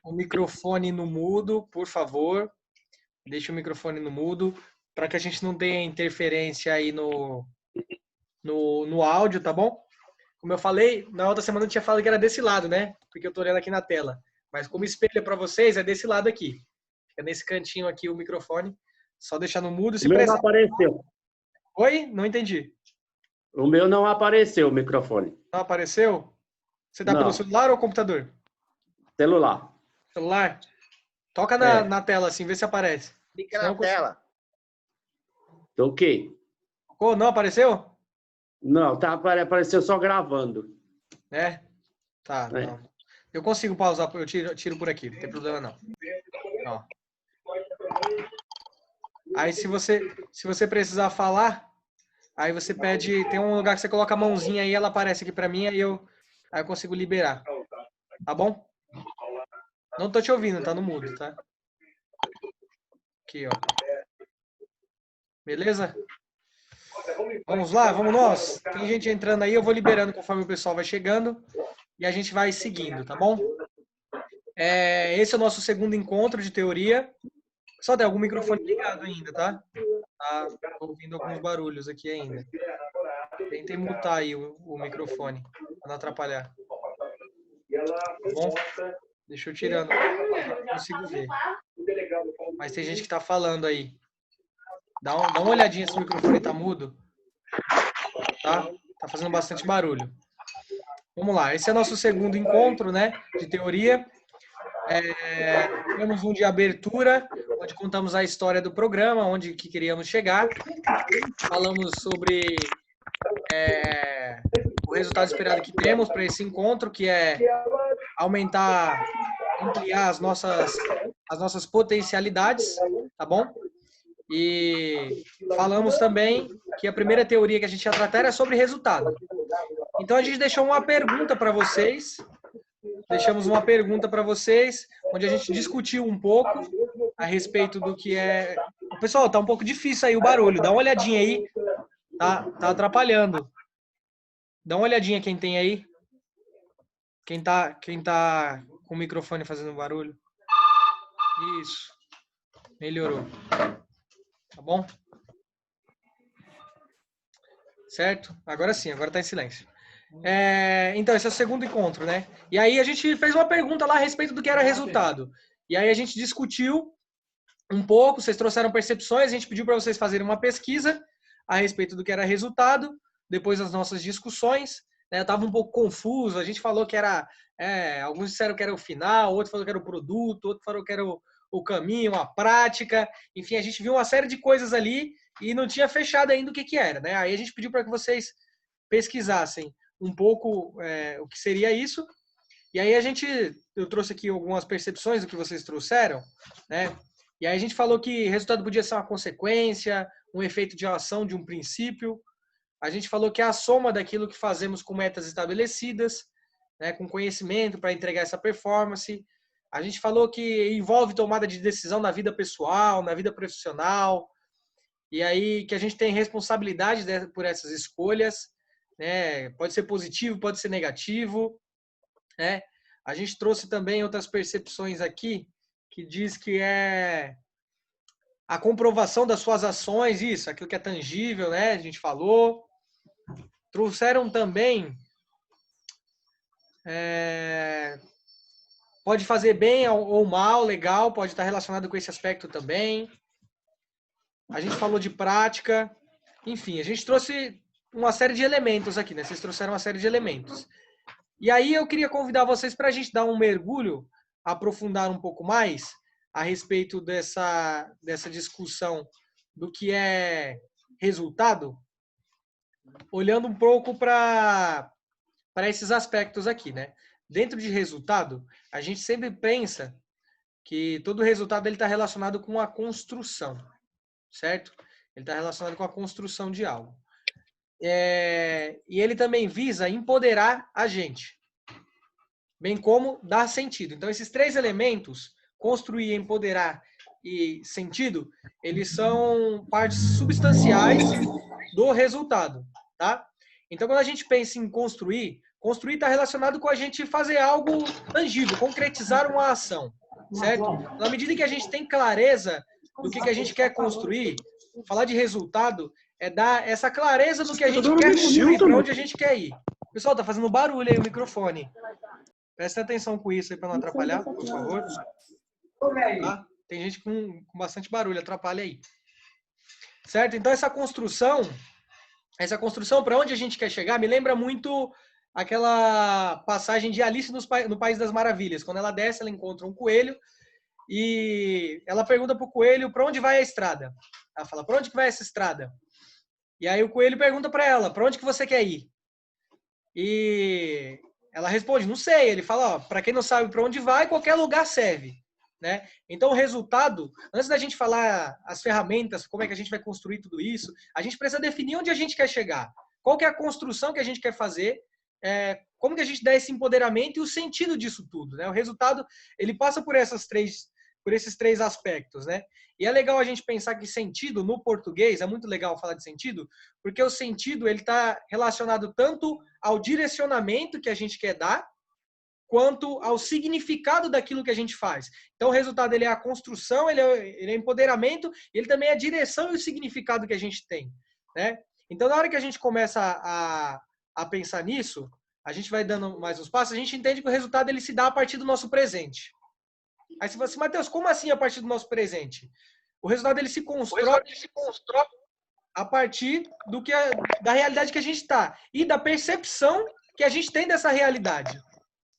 o microfone no mudo, por favor. Deixa o microfone no mudo, para que a gente não tenha interferência aí no áudio, tá bom? Como eu falei, na outra semana eu tinha falado que era desse lado, né? Porque eu tô olhando aqui na tela. Mas como espelho para vocês, é desse lado aqui. Fica nesse cantinho aqui o microfone. Só deixar no mudo O se meu não precisar. apareceu. Oi? Não entendi. O meu não apareceu, o microfone. Não apareceu? Você tá pelo Não, celular ou computador? celular. Celular? Toca É, na tela assim, vê se aparece. Clica Senão na eu consigo. tela. toquei. Oh, não apareceu? Não, tá, apareceu só gravando. É? Tá, É. não. Eu consigo pausar, eu tiro por aqui, não tem problema não. Ó. Aí se você precisar falar, aí você pede, tem um lugar que você coloca a mãozinha aí, ela aparece aqui pra mim, aí eu consigo liberar. Tá bom? Não tô te ouvindo, tá no mudo, tá? Aqui, ó. Beleza? Vamos lá, vamos nós. Tem gente entrando aí, eu vou liberando conforme o pessoal vai chegando e a gente vai seguindo, tá bom? Esse é o nosso segundo encontro de teoria. Só tem algum microfone ligado ainda, tá? Tô ouvindo alguns barulhos aqui ainda. Tentem mutar aí o microfone, pra não atrapalhar. Tá bom? Deixa eu tirando, não consigo ver. Mas tem gente que tá falando aí. Dá uma olhadinha se o microfone tá mudo, tá? Tá fazendo bastante barulho. Vamos lá, esse é nosso segundo encontro, né, de teoria. Temos um de abertura, onde contamos a história do programa, onde que queríamos chegar. Falamos sobre o resultado esperado que temos para esse encontro, que é aumentar, ampliar as nossas potencialidades, tá bom? E falamos também que a primeira teoria que a gente ia tratar era sobre resultado. Então a gente deixou uma pergunta para vocês, deixamos uma pergunta para vocês, onde a gente discutiu um pouco a respeito do que é... Pessoal, tá um pouco difícil aí o barulho, dá uma olhadinha aí, tá atrapalhando. Dá uma olhadinha quem tem aí. Quem tá com o microfone fazendo barulho. Isso. Melhorou. Tá bom? Certo? Agora sim, agora tá em silêncio. Então, esse é o segundo encontro, né? E aí a gente fez uma pergunta lá a respeito do que era resultado. E aí a gente discutiu um pouco, vocês trouxeram percepções, a gente pediu para vocês fazerem uma pesquisa a respeito do que era resultado, depois das nossas discussões. Né? Eu estava um pouco confuso, a gente falou que era... alguns disseram que era o final, outros falaram que era o produto, outros falaram que era o caminho, a prática. Enfim, a gente viu uma série de coisas ali e não tinha fechado ainda o que era. Né? Aí a gente pediu para que vocês pesquisassem um pouco o que seria isso. E aí eu trouxe aqui algumas percepções do que vocês trouxeram, né? E aí a gente falou que resultado podia ser uma consequência, um efeito de ação de um princípio. A gente falou que é a soma daquilo que fazemos com metas estabelecidas, né, com conhecimento para entregar essa performance. A gente falou que envolve tomada de decisão na vida pessoal, na vida profissional, e aí que a gente tem responsabilidade por essas escolhas, né? Pode ser positivo, pode ser negativo, né? A gente trouxe também outras percepções aqui que diz que é a comprovação das suas ações, isso, aquilo que é tangível, né? A gente falou. Trouxeram também pode fazer bem ou mal, legal, pode estar relacionado com esse aspecto também. A gente falou de prática, enfim, a gente trouxe uma série de elementos aqui, né? Vocês trouxeram uma série de elementos. E aí eu queria convidar vocês para a gente dar um mergulho, aprofundar um pouco mais a respeito dessa discussão do que é resultado, olhando um pouco para esses aspectos aqui, né? Dentro de resultado, a gente sempre pensa que todo resultado ele está relacionado com a construção, certo? Ele está relacionado com a construção de algo. E ele também visa empoderar a gente, bem como dar sentido. Então, esses três elementos, construir, empoderar e sentido, eles são partes substanciais do resultado, tá? Então, quando a gente pensa em construir, Construir está relacionado com a gente fazer algo tangível, concretizar uma ação, certo? Na medida que a gente tem clareza do que a gente quer construir, falar de resultado é dar essa clareza do que a gente quer construir, para onde a gente quer ir. Pessoal, tá fazendo barulho aí o microfone. Presta atenção com isso aí para não atrapalhar, por favor. Tá? Tem gente com bastante barulho, atrapalha aí. Certo? Então essa construção para onde a gente quer chegar, me lembra muito aquela passagem de Alice no País das Maravilhas. Quando ela desce, ela encontra um coelho e ela pergunta para o coelho para onde vai a estrada. Ela fala, para onde que vai essa estrada? E aí o coelho pergunta para ela, para onde que você quer ir? E ela responde, não sei. Ele fala, para quem não sabe para onde vai, qualquer lugar serve. Né? Então o resultado, antes da gente falar as ferramentas, como é que a gente vai construir tudo isso, a gente precisa definir onde a gente quer chegar. Qual que é a construção que a gente quer fazer, como que a gente dá esse empoderamento e o sentido disso tudo. Né? O resultado, ele passa por esses três aspectos. Né? E é legal a gente pensar que sentido, no português, é muito legal falar de sentido, porque o sentido está relacionado tanto ao direcionamento que a gente quer dar, quanto ao significado daquilo que a gente faz. Então, o resultado ele é a construção, ele é empoderamento, e ele também é a direção e o significado que a gente tem. Né? Então, na hora que a gente começa a pensar nisso, a gente vai dando mais uns passos, a gente entende que o resultado ele se dá a partir do nosso presente. Aí você fala assim, Matheus, como assim a partir do nosso presente? O resultado ele se constrói a partir da realidade que a gente está e da percepção que a gente tem dessa realidade.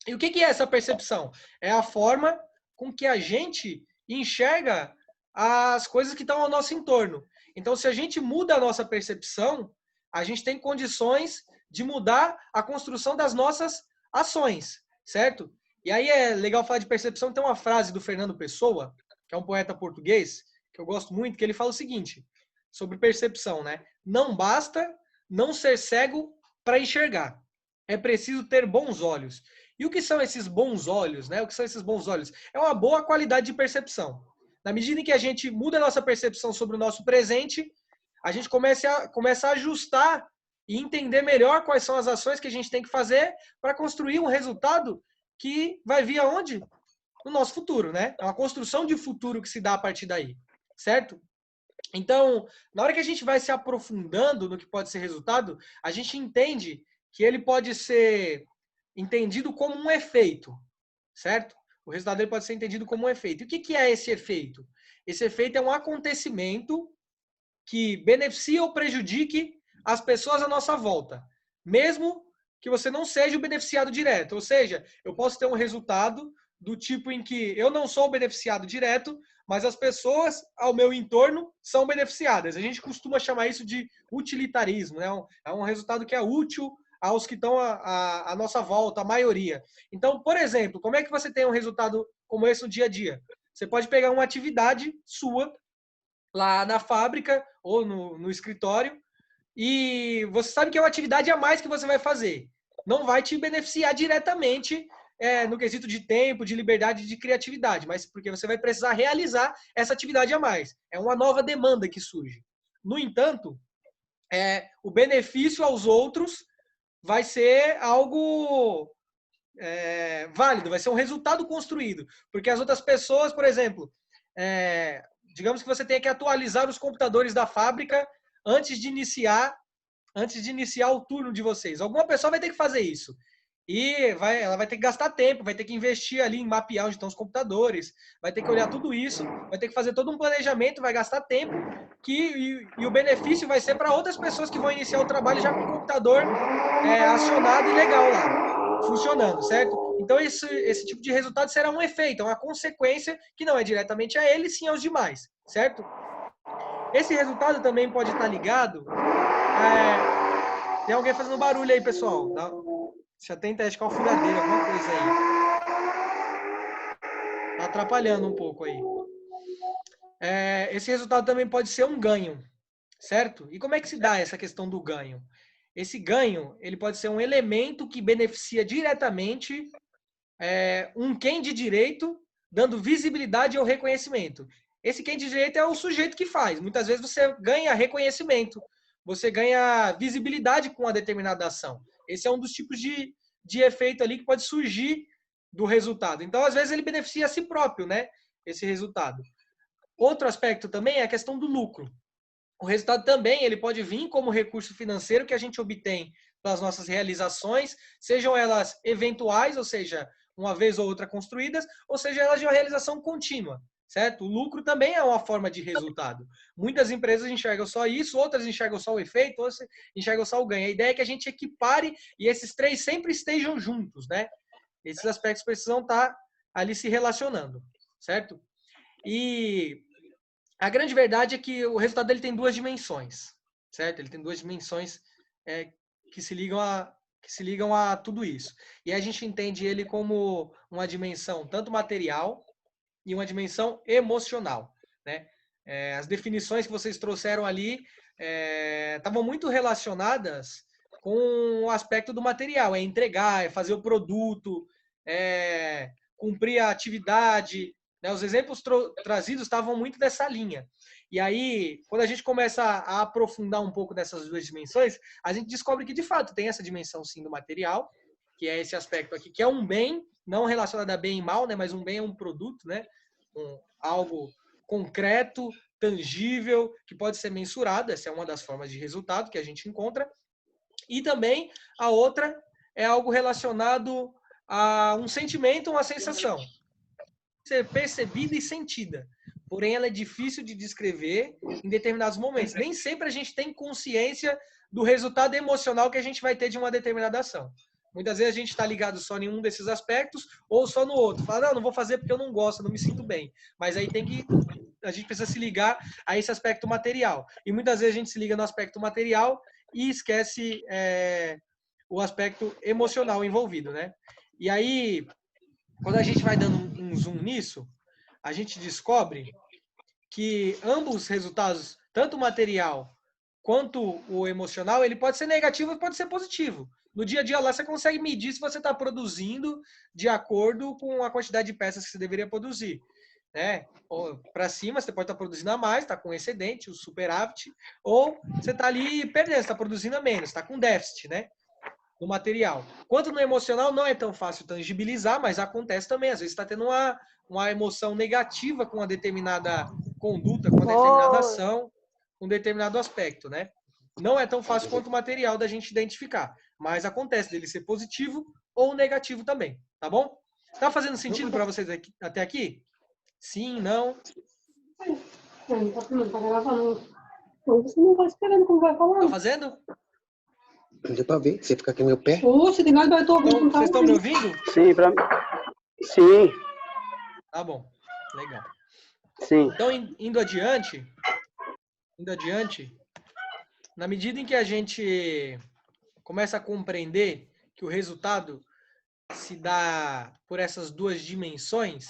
E o que é essa percepção? É a forma com que a gente enxerga as coisas que estão ao nosso entorno. Então, se a gente muda a nossa percepção, a gente tem condições de mudar a construção das nossas ações, certo? E aí é legal falar de percepção. Tem uma frase do Fernando Pessoa, que é um poeta português, que eu gosto muito, que ele fala o seguinte, sobre percepção, né? Não basta não ser cego para enxergar. É preciso ter bons olhos. E o que são esses bons olhos, né? O que são esses bons olhos? É uma boa qualidade de percepção. Na medida em que a gente muda a nossa percepção sobre o nosso presente, a gente começa a ajustar e entender melhor quais são as ações que a gente tem que fazer para construir um resultado que vai vir aonde? No nosso futuro, né? É uma construção de futuro que se dá a partir daí, certo? Então, na hora que a gente vai se aprofundando no que pode ser resultado, a gente entende que ele pode ser entendido como um efeito, certo? O resultado dele pode ser entendido como um efeito. E o que é esse efeito? Esse efeito é um acontecimento que beneficia ou prejudique as pessoas à nossa volta, mesmo que você não seja o beneficiado direto. Ou seja, eu posso ter um resultado do tipo em que eu não sou o beneficiado direto, mas as pessoas ao meu entorno são beneficiadas. A gente costuma chamar isso de utilitarismo, né? É um resultado que é útil aos que estão à nossa volta, a maioria. Então, por exemplo, como é que você tem um resultado como esse no dia a dia? Você pode pegar uma atividade sua lá na fábrica ou no escritório e você sabe que é uma atividade a mais que você vai fazer. Não vai te beneficiar diretamente no quesito de tempo, de liberdade, de criatividade, mas porque você vai precisar realizar essa atividade a mais. É uma nova demanda que surge. No entanto, o benefício aos outros vai ser algo válido, vai ser um resultado construído. Porque as outras pessoas, por exemplo, digamos que você tenha que atualizar os computadores da fábrica antes de iniciar o turno de vocês. Alguma pessoa vai ter que fazer isso. E ela vai ter que gastar tempo, vai ter que investir ali em mapear onde estão os computadores, vai ter que olhar tudo isso, vai ter que fazer todo um planejamento, vai gastar tempo, e o benefício vai ser para outras pessoas que vão iniciar o trabalho já com o computador acionado e legal lá, funcionando, certo? Então esse tipo de resultado será um efeito, uma consequência que não é diretamente a ele, sim aos demais, certo? Esse resultado também pode estar ligado... Tem alguém fazendo barulho aí, pessoal. Já tenta acho que é uma furadeira, alguma coisa aí. Tá atrapalhando um pouco aí. Esse resultado também pode ser um ganho, certo? E como é que se dá essa questão do ganho? Esse ganho, ele pode ser um elemento que beneficia diretamente um quem de direito, dando visibilidade ao reconhecimento. Esse quem de direito é o sujeito que faz. Muitas vezes você ganha reconhecimento, você ganha visibilidade com uma determinada ação. Esse é um dos tipos de efeito ali que pode surgir do resultado. Então, às vezes, ele beneficia a si próprio, né? Esse resultado. Outro aspecto também é a questão do lucro. O resultado também ele pode vir como recurso financeiro que a gente obtém pelas nossas realizações, sejam elas eventuais, ou seja, uma vez ou outra construídas, ou seja, elas de uma realização contínua, certo? O lucro também é uma forma de resultado. Muitas empresas enxergam só isso, outras enxergam só o efeito, outras enxergam só o ganho. A ideia é que a gente equipare e esses três sempre estejam juntos, né? Esses aspectos precisam estar ali se relacionando, certo? E a grande verdade é que o resultado dele tem duas dimensões, certo? Ele tem duas dimensões que se ligam a tudo isso. E a gente entende ele como uma dimensão tanto material e uma dimensão emocional, né? As definições que vocês trouxeram ali estavam muito relacionadas com o aspecto do material, é entregar, é fazer o produto, é cumprir a atividade, né? Os exemplos trazidos estavam muito dessa linha. E aí, quando a gente começa a aprofundar um pouco dessas duas dimensões, a gente descobre que, de fato, tem essa dimensão, sim, do material, que é esse aspecto aqui, que é um bem, não relacionado a bem e mal, né? Mas um bem é um produto, né? Algo concreto, tangível, que pode ser mensurado. Essa é uma das formas de resultado que a gente encontra. E também a outra é algo relacionado a um sentimento, uma sensação. Ser percebida e sentida. Porém, ela é difícil de descrever em determinados momentos. Nem sempre a gente tem consciência do resultado emocional que a gente vai ter de uma determinada ação. Muitas vezes a gente está ligado só em um desses aspectos ou só no outro. Fala, não vou fazer porque eu não gosto, não me sinto bem. Mas aí a gente precisa se ligar a esse aspecto material. E muitas vezes a gente se liga no aspecto material e esquece o aspecto emocional envolvido, né? E aí, quando a gente vai dando um zoom nisso, a gente descobre que ambos os resultados, tanto o material quanto o emocional, ele pode ser negativo e pode ser positivo. No dia a dia lá você consegue medir se você está produzindo de acordo com a quantidade de peças que você deveria produzir. Né? Para cima, você pode estar produzindo a mais, está com excedente, o superávit, ou você está ali perdendo, está produzindo a menos, está com déficit, né? No material. Quanto no emocional, não é tão fácil tangibilizar, mas acontece também. Às vezes está tendo uma emoção negativa com uma determinada conduta, com uma determinada ação, com um determinado aspecto, né? Não é tão fácil quanto o material da gente identificar, mas acontece dele ser positivo ou negativo também, tá bom? Tá fazendo sentido para vocês aqui, até aqui? Sim, não? Tá gravando. Você não tá esperando como vai falar. Tá fazendo? Não deu pra ver. Você fica aqui no meu pé. Oxe, tem nada, eu tô ouvindo. Então, vocês estão me ouvindo? Sim, sim. Tá bom, legal. Sim. Então, indo adiante, na medida em que a gente começa a compreender que o resultado se dá por essas duas dimensões,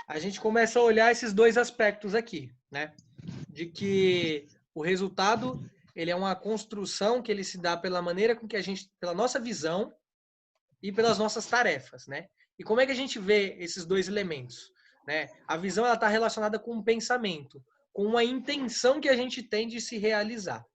a gente começa a olhar esses dois aspectos aqui, né? De que o resultado, ele é uma construção que ele se dá pela maneira com que a gente, pela nossa visão e pelas nossas tarefas, né? E como é que a gente vê esses dois elementos, né? A visão, ela está relacionada com um pensamento, com uma intenção que a gente tem de se realizar.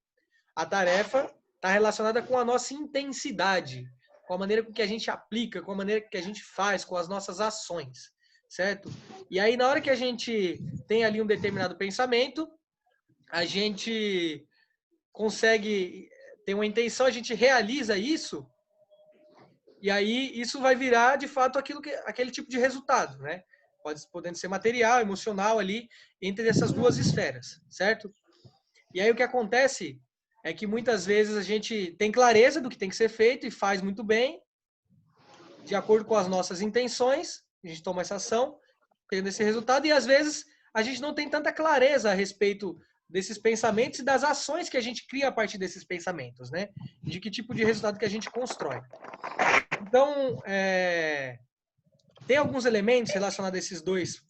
A tarefa está relacionada com a nossa intensidade, com a maneira com que a gente aplica, com a maneira que a gente faz, com as nossas ações, certo? E aí, na hora que a gente tem ali um determinado pensamento, a gente consegue ter uma intenção, a gente realiza isso, e aí isso vai virar, de fato, aquele tipo de resultado, né? Podendo ser material, emocional ali, entre essas duas esferas, certo? E aí o que acontece é que muitas vezes a gente tem clareza do que tem que ser feito e faz muito bem, de acordo com as nossas intenções, a gente toma essa ação, tendo esse resultado, e às vezes a gente não tem tanta clareza a respeito desses pensamentos e das ações que a gente cria a partir desses pensamentos, né? De que tipo de resultado que a gente constrói. Então, tem alguns elementos relacionados a esses dois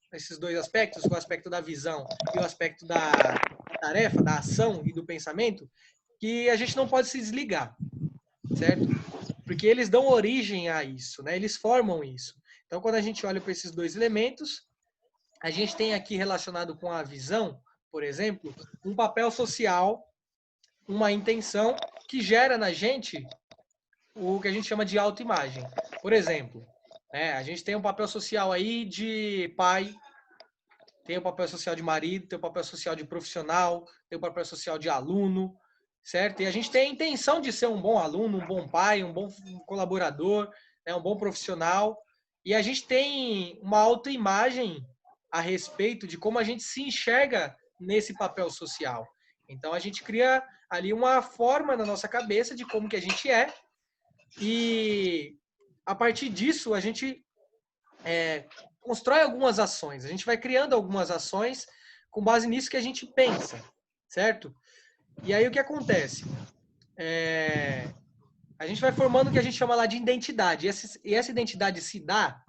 aspectos, o aspecto da visão e o aspecto da tarefa, da ação e do pensamento, que a gente não pode se desligar, certo? Porque eles dão origem a isso, né? Eles formam isso. Então, quando a gente olha para esses dois elementos, a gente tem aqui relacionado com a visão, por exemplo, um papel social, uma intenção que gera na gente o que a gente chama de autoimagem. Por exemplo, né, a gente tem um papel social aí de pai, tem o papel social de marido, tem o papel social de profissional, tem o papel social de aluno, certo? E a gente tem a intenção de ser um bom aluno, um bom pai, um bom colaborador, né, um bom profissional. E a gente tem uma autoimagem a respeito de como a gente se enxerga nesse papel social. Então a gente cria ali uma forma na nossa cabeça de como que a gente é, e a partir disso a gente constrói algumas ações. A gente vai criando algumas ações com base nisso que a gente pensa, certo? E aí o que acontece? A gente vai formando o que a gente chama lá de identidade. E essa identidade se dá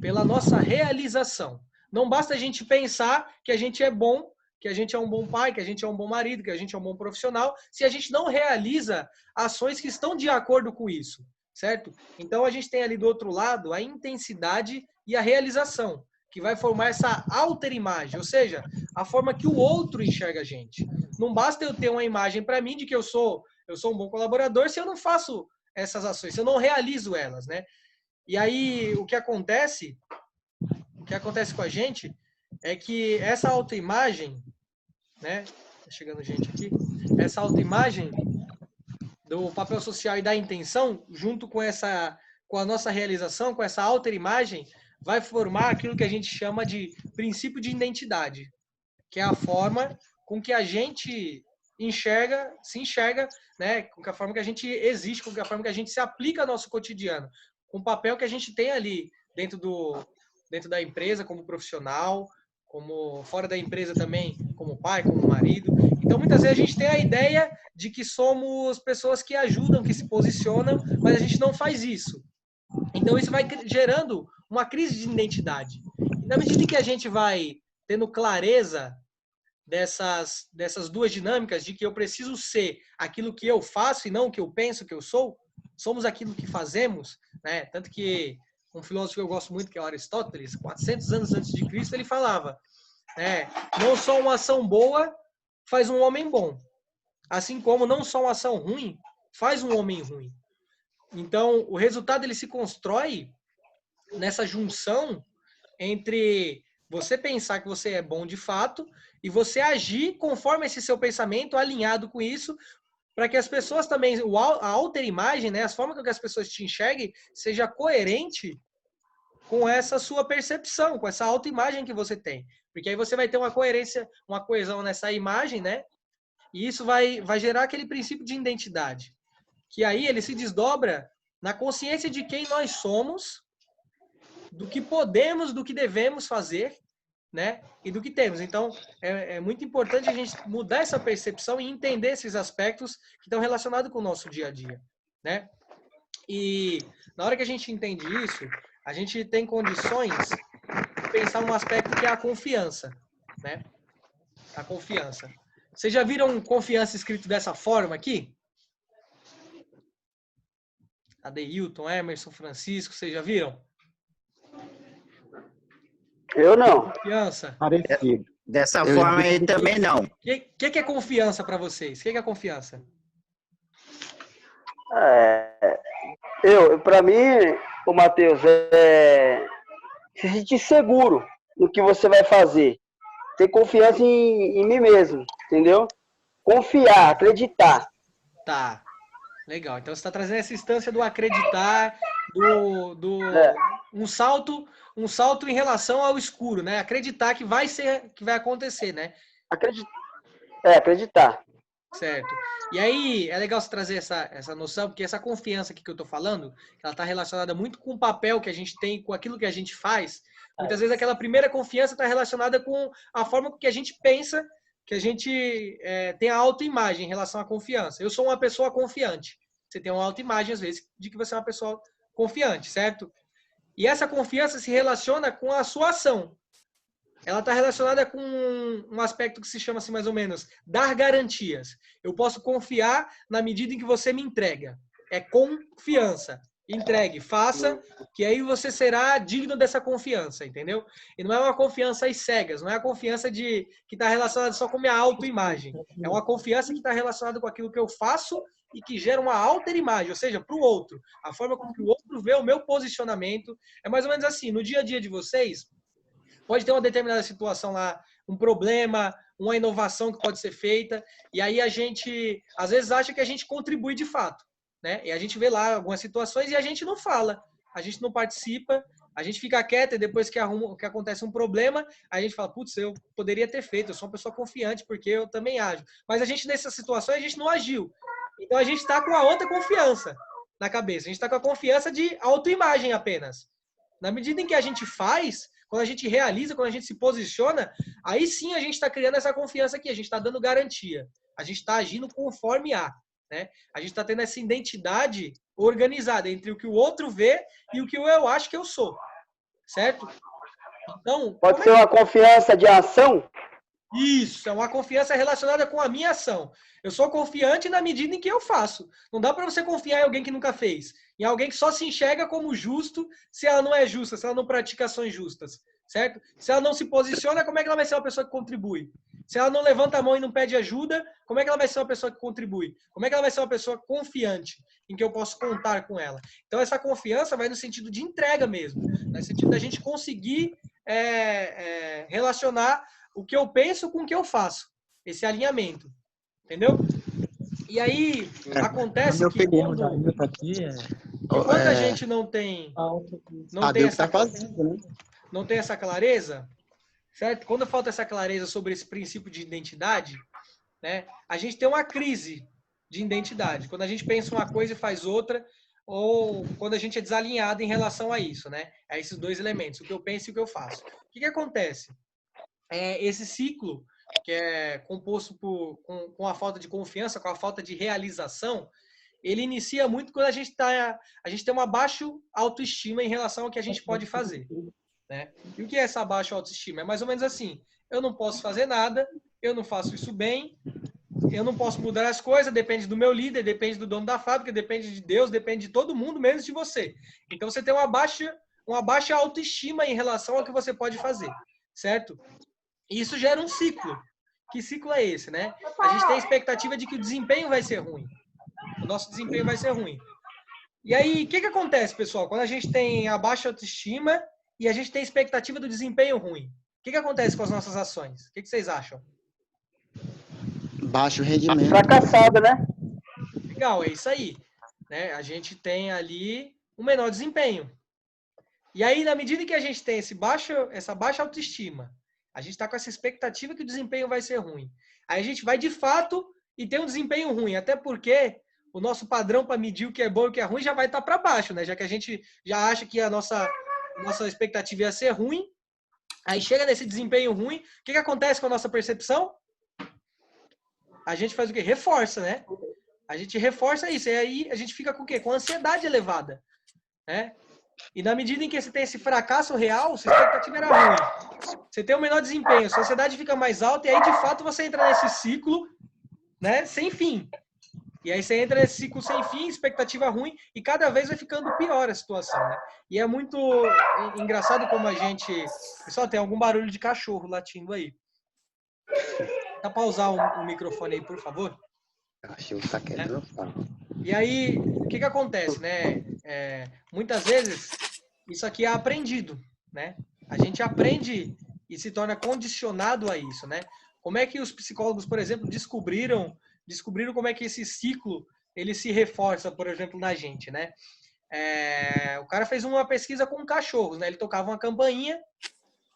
pela nossa realização. Não basta a gente pensar que a gente é bom, que a gente é um bom pai, que a gente é um bom marido, que a gente é um bom profissional, se a gente não realiza ações que estão de acordo com isso, certo? Então a gente tem ali do outro lado a intensidade e a realização, que vai formar essa autoimagem, ou seja, a forma que o outro enxerga a gente. Não basta eu ter uma imagem para mim de que eu sou um bom colaborador se eu não faço essas ações, se eu não realizo elas, né? E aí o que acontece com a gente é que essa autoimagem, né? Tá chegando gente aqui. Essa autoimagem do papel social e da intenção, junto com a nossa realização, com essa autoimagem, vai formar aquilo que a gente chama de princípio de identidade, que é a forma com que a gente se enxerga, né? Com a forma que a gente existe, com a forma que a gente se aplica ao nosso cotidiano, com o papel que a gente tem ali dentro da empresa como profissional, como fora da empresa também, como pai, como marido. Então, muitas vezes a gente tem a ideia de que somos pessoas que ajudam, que se posicionam, mas a gente não faz isso. Então, isso vai gerando uma crise de identidade. E na medida que a gente vai tendo clareza dessas duas dinâmicas, de que eu preciso ser aquilo que eu faço e não o que eu penso que eu sou, somos aquilo que fazemos, né? Tanto que um filósofo que eu gosto muito, que é Aristóteles, 400 anos antes de Cristo, ele falava, né, não só uma ação boa faz um homem bom, assim como não só uma ação ruim faz um homem ruim. Então, o resultado ele se constrói nessa junção entre você pensar que você é bom de fato e você agir conforme esse seu pensamento, alinhado com isso, para que as pessoas também, a autoimagem, né, as formas que as pessoas te enxerguem, seja coerente com essa sua percepção, com essa autoimagem que você tem. Porque aí você vai ter uma coerência, uma coesão nessa imagem, né? E isso vai gerar aquele princípio de identidade. Que aí ele se desdobra na consciência de quem nós somos, do que podemos, do que devemos fazer, né? E do que temos. Então, é muito importante a gente mudar essa percepção e entender esses aspectos que estão relacionados com o nosso dia a dia, né? E na hora que a gente entende isso, a gente tem condições de pensar num aspecto que é a confiança, né? A confiança. Vocês já viram confiança escrito dessa forma aqui? Adeilton, Emerson, Francisco, vocês já viram? Eu não. Confiança. Parecido. Dessa forma aí também não. O que é confiança para vocês? O que é confiança? Para mim, o Matheus, é se sentir seguro no que você vai fazer. Ter confiança em mim mesmo, entendeu? Confiar, acreditar. Tá. Legal. Então você está trazendo essa instância do acreditar, um salto em relação ao escuro, né? Acreditar que vai acontecer, né? Acreditar. Certo. E aí, é legal você trazer essa noção, porque essa confiança aqui que eu estou falando, ela está relacionada muito com o papel que a gente tem, com aquilo que a gente faz. Muitas vezes aquela primeira confiança está relacionada com a forma com que a gente pensa, que a gente tem a autoimagem em relação à confiança. Eu sou uma pessoa confiante. Você tem uma autoimagem, às vezes, de que você é uma pessoa confiante, certo? E essa confiança se relaciona com a sua ação. Ela está relacionada com um aspecto que se chama assim, mais ou menos, dar garantias. Eu posso confiar na medida em que você me entrega. É confiança. Entregue, faça, que aí você será digno dessa confiança, entendeu? E não é uma confiança às cegas, não é a confiança que está relacionada só com minha autoimagem. É uma confiança que está relacionada com aquilo que eu faço e que gera uma autoimagem, ou seja, para o outro. A forma como que o outro vê o meu posicionamento. É mais ou menos assim, no dia a dia de vocês, pode ter uma determinada situação lá, um problema, uma inovação que pode ser feita, e aí a gente, às vezes, acha que a gente contribui de fato, né? E a gente vê lá algumas situações e a gente não fala, a gente não participa, a gente fica quieto e depois que acontece um problema, a gente fala, putz, eu poderia ter feito, eu sou uma pessoa confiante porque eu também ajo. Mas a gente, nessas situações, a gente não agiu. Então a gente está com a outra confiança na cabeça, a gente está com a confiança de autoimagem apenas. Na medida em que a gente faz, quando a gente realiza, quando a gente se posiciona, aí sim a gente está criando essa confiança aqui, a gente está dando garantia, a gente está agindo conforme a, né? A gente está tendo essa identidade organizada entre o que o outro vê e o que eu acho que eu sou, certo? Então, pode ser uma confiança de ação? Isso, é uma confiança relacionada com a minha ação. Eu sou confiante na medida em que eu faço. Não dá para você confiar em alguém que nunca fez. Em alguém que só se enxerga como justo se ela não é justa, se ela não pratica ações justas, certo? Se ela não se posiciona, como é que ela vai ser uma pessoa que contribui? Se ela não levanta a mão e não pede ajuda, como é que ela vai ser uma pessoa que contribui? Como é que ela vai ser uma pessoa confiante, em que eu posso contar com ela? Então, essa confiança vai no sentido de entrega mesmo, no sentido da gente conseguir relacionar o que eu penso com o que eu faço. Esse alinhamento. Entendeu? E aí, acontece que quando a gente não tem essa não tem essa clareza, certo? Quando falta essa clareza sobre esse princípio de identidade, né, a gente tem uma crise de identidade. Quando a gente pensa uma coisa e faz outra, ou quando a gente é desalinhado em relação a isso, né? A esses dois elementos, o que eu penso e o que eu faço. O que acontece? Esse ciclo, que é composto com a falta de confiança, com a falta de realização, ele inicia muito quando a gente tem uma baixa autoestima em relação ao que a gente pode fazer, né? E o que é essa baixa autoestima? É mais ou menos assim, eu não posso fazer nada, eu não faço isso bem, eu não posso mudar as coisas, depende do meu líder, depende do dono da fábrica, depende de Deus, depende de todo mundo, menos de você. Então você tem uma baixa autoestima em relação ao que você pode fazer, certo? E isso gera um ciclo. Que ciclo é esse, né? A gente tem a expectativa de que o desempenho vai ser ruim. O nosso desempenho vai ser ruim. E aí, o que acontece, pessoal? Quando a gente tem a baixa autoestima e a gente tem a expectativa do desempenho ruim, o que acontece com as nossas ações? O que vocês acham? Baixo rendimento. Fracassada, né? Legal, é isso aí. Né? A gente tem ali um menor desempenho. E aí, na medida que a gente tem essa baixa autoestima, a gente está com essa expectativa que o desempenho vai ser ruim. Aí a gente vai, de fato, e tem um desempenho ruim. Até porque o nosso padrão para medir o que é bom e o que é ruim já vai estar para baixo, né? Já que a gente já acha que a nossa expectativa ia ser ruim. Aí chega nesse desempenho ruim. O que acontece com a nossa percepção? A gente faz o quê? Reforça, né? A gente reforça isso. E aí a gente fica com o quê? Com a ansiedade elevada, né? E na medida em que você tem esse fracasso real, sua expectativa era ruim. Você tem um menor desempenho, sua ansiedade fica mais alta e aí, de fato, você entra nesse ciclo, né, sem fim. E aí você entra nesse ciclo sem fim, expectativa ruim, e cada vez vai ficando pior a situação, né? E é muito engraçado como a gente... Pessoal, tem algum barulho de cachorro latindo aí. Dá pra pausar o microfone aí, por favor? Acho que tá querendo falar. E aí, o que acontece, né? Muitas vezes, isso aqui é aprendido, né? A gente aprende e se torna condicionado a isso, né? Como é que os psicólogos, por exemplo, descobriram como é que esse ciclo ele se reforça, por exemplo, na gente, né? O cara fez uma pesquisa com cachorros, né? Ele tocava uma campainha,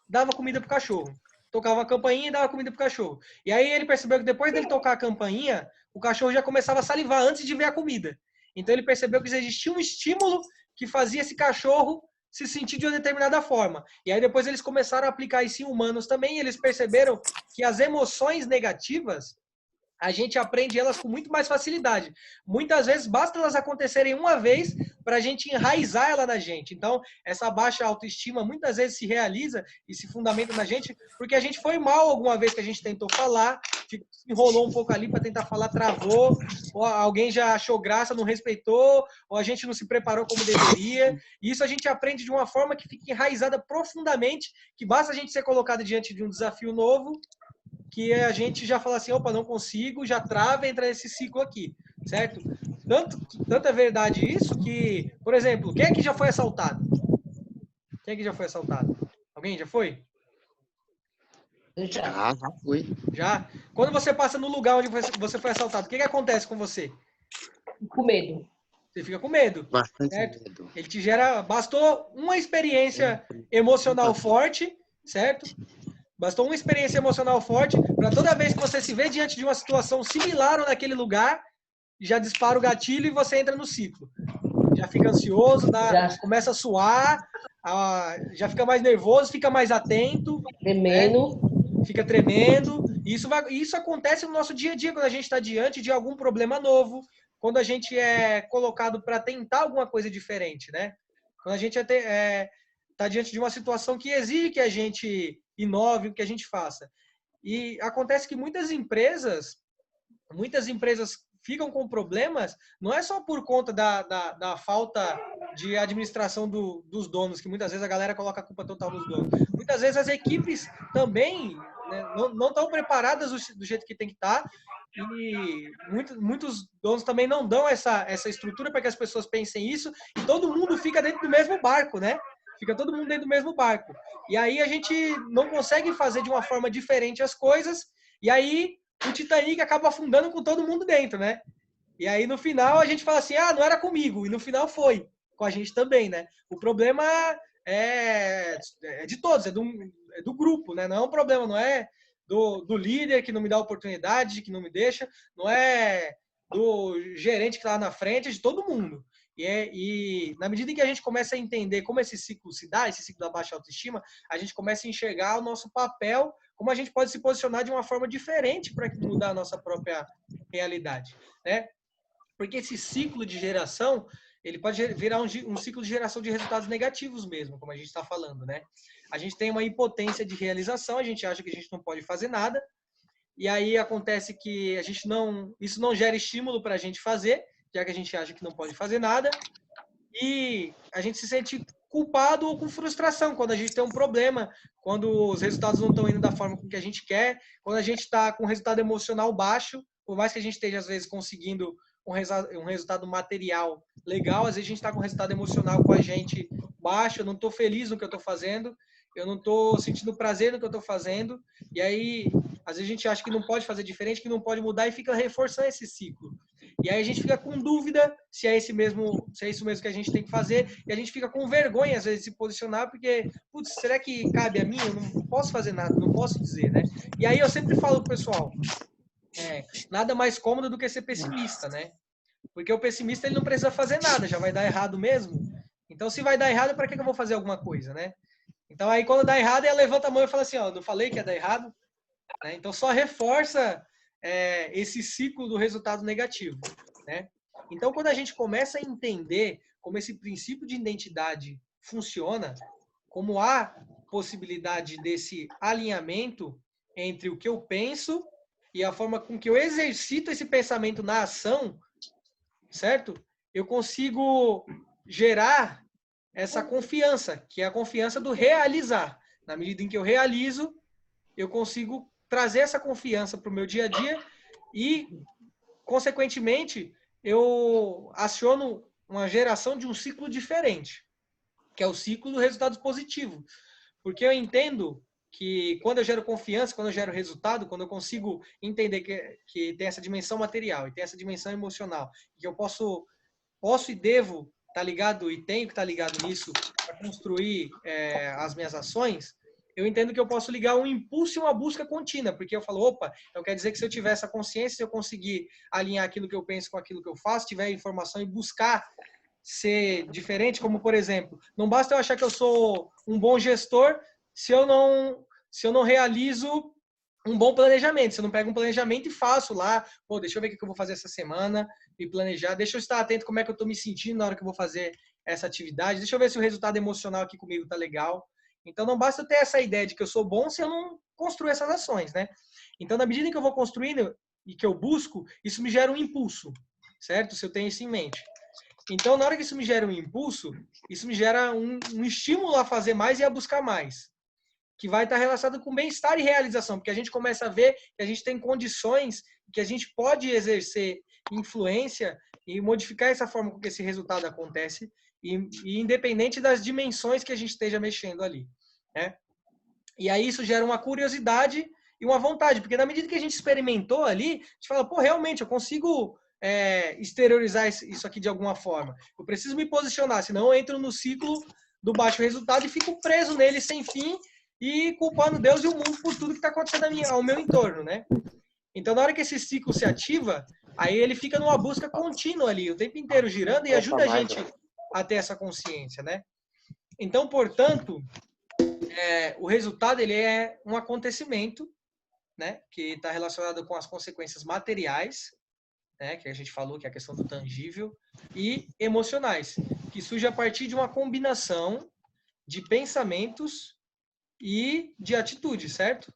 dava comida pro cachorro. Tocava uma campainha e dava comida pro cachorro. E aí ele percebeu que depois dele tocar a campainha, o cachorro já começava a salivar antes de ver a comida. Então ele percebeu que existia um estímulo que fazia esse cachorro se sentir de uma determinada forma. E aí depois eles começaram a aplicar isso em humanos também, e eles perceberam que as emoções negativas, a gente aprende elas com muito mais facilidade. Muitas vezes basta elas acontecerem uma vez para a gente enraizar ela na gente. Então, essa baixa autoestima muitas vezes se realiza e se fundamenta na gente porque a gente foi mal alguma vez que a gente tentou falar, enrolou um pouco ali para tentar falar, travou, ou alguém já achou graça, não respeitou, ou a gente não se preparou como deveria. E isso a gente aprende de uma forma que fica enraizada profundamente, que basta a gente ser colocado diante de um desafio novo, que a gente já fala assim, opa, não consigo, já trava, entra nesse ciclo aqui, certo? tanto é verdade isso que, por exemplo, quem é que já foi assaltado? Quem é que já foi assaltado? Alguém já foi? Já. Já fui. Já? Quando você passa no lugar onde você foi assaltado, o que acontece com você? Com medo. Você fica com medo, Bastante certo? medo. Ele te gera... Bastou uma experiência emocional forte, certo? Bastou uma experiência emocional forte para toda vez que você se vê diante de uma situação similar ou naquele lugar, já dispara o gatilho e você entra no ciclo. Já fica ansioso, começa a suar, já fica mais nervoso, fica mais atento, Tremendo. né? Fica tremendo. Isso acontece no nosso dia a dia, quando a gente está diante de algum problema novo, quando a gente é colocado para tentar alguma coisa diferente, né? Quando a gente está diante de uma situação que exige que a gente inove, que a gente faça. E acontece que muitas empresas ficam com problemas, não é só por conta da falta de administração dos donos, que muitas vezes a galera coloca a culpa total nos donos. Muitas vezes as equipes também, né, não estão preparadas do jeito que tem que estar, e muitos donos também não dão essa estrutura para que as pessoas pensem isso, e todo mundo fica dentro do mesmo barco, né? Fica todo mundo dentro do mesmo barco. E aí a gente não consegue fazer de uma forma diferente as coisas, e aí o Titanic acaba afundando com todo mundo dentro, né? E aí no final a gente fala assim, não era comigo. E no final foi, com a gente também, né? O problema é de todos, é do grupo, né? Não é um problema, não é do líder que não me dá oportunidade, que não me deixa, não é do gerente que está lá na frente, é de todo mundo. E na medida em que a gente começa a entender como esse ciclo se dá, esse ciclo da baixa autoestima, a gente começa a enxergar o nosso papel, como a gente pode se posicionar de uma forma diferente para mudar a nossa própria realidade, né? Porque esse ciclo de geração, ele pode virar um ciclo de geração de resultados negativos mesmo, como a gente está falando, né? A gente tem uma impotência de realização, a gente acha que a gente não pode fazer nada, e aí acontece que isso não gera estímulo para a gente fazer, já que a gente acha que não pode fazer nada, e a gente se sente culpado ou com frustração quando a gente tem um problema, quando os resultados não estão indo da forma com que a gente quer, quando a gente está com um resultado emocional baixo, por mais que a gente esteja, às vezes, conseguindo um resultado material legal, às vezes a gente está com um resultado emocional com a gente baixo, eu não estou feliz no que eu estou fazendo, eu não estou sentindo prazer no que eu estou fazendo, e aí, às vezes a gente acha que não pode fazer diferente, que não pode mudar e fica reforçando esse ciclo. E aí a gente fica com dúvida se é isso mesmo que a gente tem que fazer, e a gente fica com vergonha, às vezes, de se posicionar, porque, putz, será que cabe a mim? Eu não posso fazer nada, não posso dizer, né? E aí eu sempre falo pro pessoal, nada mais cômodo do que ser pessimista, né? Porque o pessimista, ele não precisa fazer nada, já vai dar errado mesmo. Então, se vai dar errado, para que eu vou fazer alguma coisa, né? Então, aí, quando dá errado, ela levanta a mão e fala assim, não falei que ia dar errado? Né? Então, só reforça esse ciclo do resultado negativo, né? Então, quando a gente começa a entender como esse princípio de identidade funciona, como há possibilidade desse alinhamento entre o que eu penso e a forma com que eu exercito esse pensamento na ação, certo? Eu consigo gerar essa confiança, que é a confiança do realizar. Na medida em que eu realizo, eu consigo trazer essa confiança para o meu dia a dia e, consequentemente, eu aciono uma geração de um ciclo diferente, que é o ciclo do resultado positivo. Porque eu entendo que quando eu gero confiança, quando eu gero resultado, quando eu consigo entender que tem essa dimensão material e tem essa dimensão emocional, que eu posso e devo estar ligado e tenho que estar ligado nisso para construir as minhas ações, eu entendo que eu posso ligar um impulso e uma busca contínua, porque eu falo, opa, então quer dizer que se eu tiver essa consciência, se eu conseguir alinhar aquilo que eu penso com aquilo que eu faço, tiver informação e buscar ser diferente, como por exemplo, não basta eu achar que eu sou um bom gestor se eu não realizo um bom planejamento. Se eu não pego um planejamento e faço lá, deixa eu ver o que eu vou fazer essa semana, me planejar, deixa eu estar atento como é que eu estou me sentindo na hora que eu vou fazer essa atividade, deixa eu ver se o resultado emocional aqui comigo tá legal. Então não basta eu ter essa ideia de que eu sou bom se eu não construir essas ações, né? Então, na medida em que eu vou construindo e que eu busco, isso me gera um impulso, certo? Se eu tenho isso em mente. Então, na hora que isso me gera um impulso, isso me gera um estímulo a fazer mais e a buscar mais. que vai estar relacionado com bem-estar e realização, porque a gente começa a ver que a gente tem condições, que a gente pode exercer influência e modificar essa forma com que esse resultado acontece, e independente das dimensões que a gente esteja mexendo ali, né? E aí isso gera uma curiosidade e uma vontade, porque na medida que a gente experimentou ali, a gente fala, pô, realmente, eu consigo exteriorizar isso aqui de alguma forma. Eu preciso me posicionar, senão eu entro no ciclo do baixo resultado e fico preso nele sem fim e culpando Deus e o mundo por tudo que está acontecendo ao meu entorno, né? Então, na hora que esse ciclo se ativa, aí ele fica numa busca contínua ali, o tempo inteiro girando e ajuda a gente a ter essa consciência, né? Então, portanto, o resultado ele é um acontecimento, né, que está relacionado com as consequências materiais, né, que a gente falou que é a questão do tangível, e emocionais, que surge a partir de uma combinação de pensamentos e de atitudes, certo?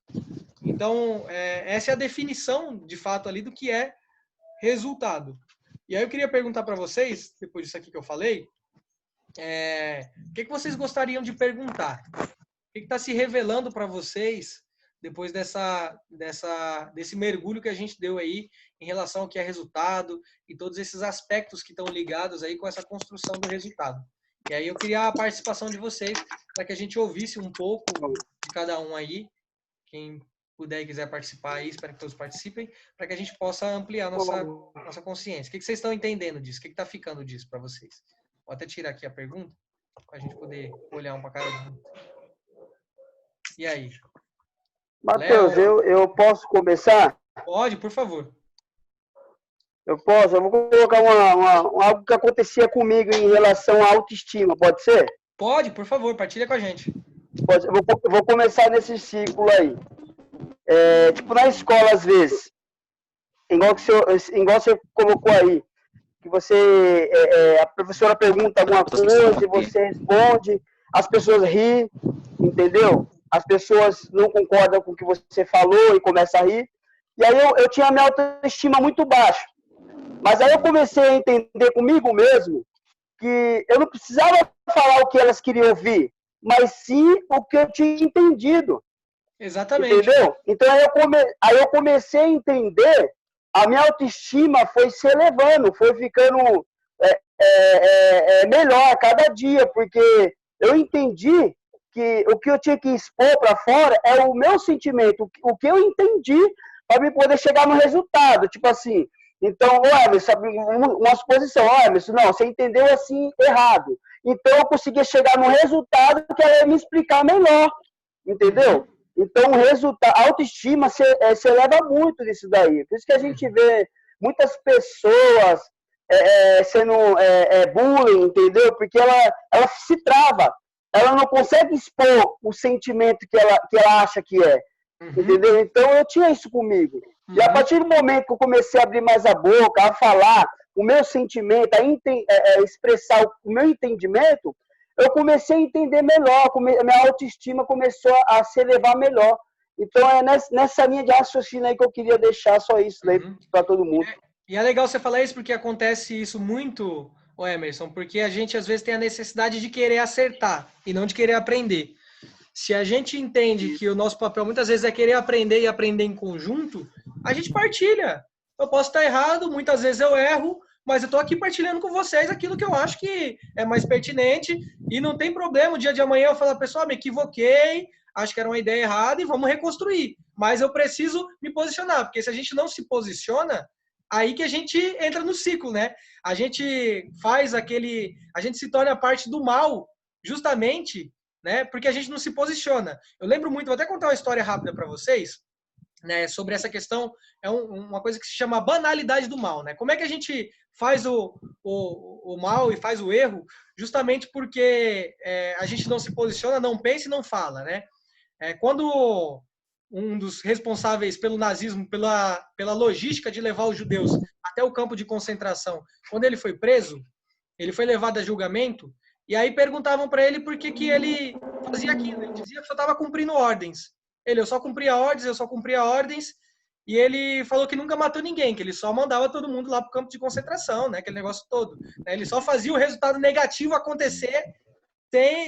Então, essa é a definição, de fato, ali do que é resultado. E aí eu queria perguntar para vocês, depois disso aqui que eu falei, o que vocês gostariam de perguntar? O que está se revelando para vocês depois desse mergulho que a gente deu aí em relação ao que é resultado e todos esses aspectos que estão ligados aí com essa construção do resultado? E aí eu queria a participação de vocês para que a gente ouvisse um pouco de cada um aí. Quem puder e quiser participar aí, espero que todos participem, para que a gente possa ampliar nossa consciência. O que vocês estão entendendo disso? O que está ficando disso para vocês? Vou até tirar aqui a pergunta, para a gente poder olhar um para cada um. E aí? Matheus, eu posso começar? Pode, por favor. Eu vou colocar algo que acontecia comigo em relação à autoestima, pode ser? Pode, por favor, partilha com a gente. Eu vou começar nesse ciclo aí. Tipo, na escola, às vezes, igual você colocou aí, que a professora pergunta alguma coisa e você responde, as pessoas riem, entendeu? As pessoas não concordam com o que você falou e começam a rir. E aí eu tinha a minha autoestima muito baixa. Mas aí eu comecei a entender comigo mesmo que eu não precisava falar o que elas queriam ouvir, mas sim o que eu tinha entendido. Exatamente. Entendeu? Então aí eu comecei a entender, a minha autoestima foi se elevando, foi ficando melhor a cada dia, porque eu entendi que o que eu tinha que expor para fora é o meu sentimento, o que eu entendi para me poder chegar no resultado. Tipo assim, então, Emerson, uma suposição, Emerson, não, você entendeu assim errado. Então eu conseguia chegar no resultado que ela ia me explicar melhor, entendeu? Então o resultado, a autoestima se eleva muito nisso daí. Por isso que a gente vê muitas pessoas sendo bullying, entendeu? Porque ela se trava. Ela não consegue expor o sentimento que ela acha que é. Entendeu? Então eu tinha isso comigo. E a partir do momento que eu comecei a abrir mais a boca, a falar o meu sentimento, a expressar o meu entendimento, eu comecei a entender melhor, a minha autoestima começou a se elevar melhor. Então é nessa linha de raciocínio aí que eu queria deixar só isso daí para todo mundo. E é legal você falar isso porque acontece isso muito, Emerson, porque a gente às vezes tem a necessidade de querer acertar e não de querer aprender. Se a gente entende que o nosso papel muitas vezes é querer aprender e aprender em conjunto, a gente partilha. Eu posso estar errado, muitas vezes eu erro, mas eu estou aqui partilhando com vocês aquilo que eu acho que é mais pertinente e não tem problema. O dia de amanhã eu falar, pessoal, me equivoquei, acho que era uma ideia errada e vamos reconstruir. Mas eu preciso me posicionar, porque se a gente não se posiciona, aí que a gente entra no ciclo, né? A gente a gente se torna parte do mal, justamente, né? Porque a gente não se posiciona. Eu lembro muito, vou até contar uma história rápida para vocês, né? Sobre essa questão, uma coisa que se chama banalidade do mal, né? Como é que a gente faz o mal e faz o erro? Justamente porque a gente não se posiciona, não pensa e não fala, né? Quando um dos responsáveis pelo nazismo, pela logística de levar os judeus até o campo de concentração, quando ele foi preso, ele foi levado a julgamento, e aí perguntavam para ele por que ele fazia aquilo. Ele dizia que só estava cumprindo ordens. Eu só cumpria ordens, e ele falou que nunca matou ninguém, que ele só mandava todo mundo lá para o campo de concentração, né? Aquele negócio todo. Ele só fazia o resultado negativo acontecer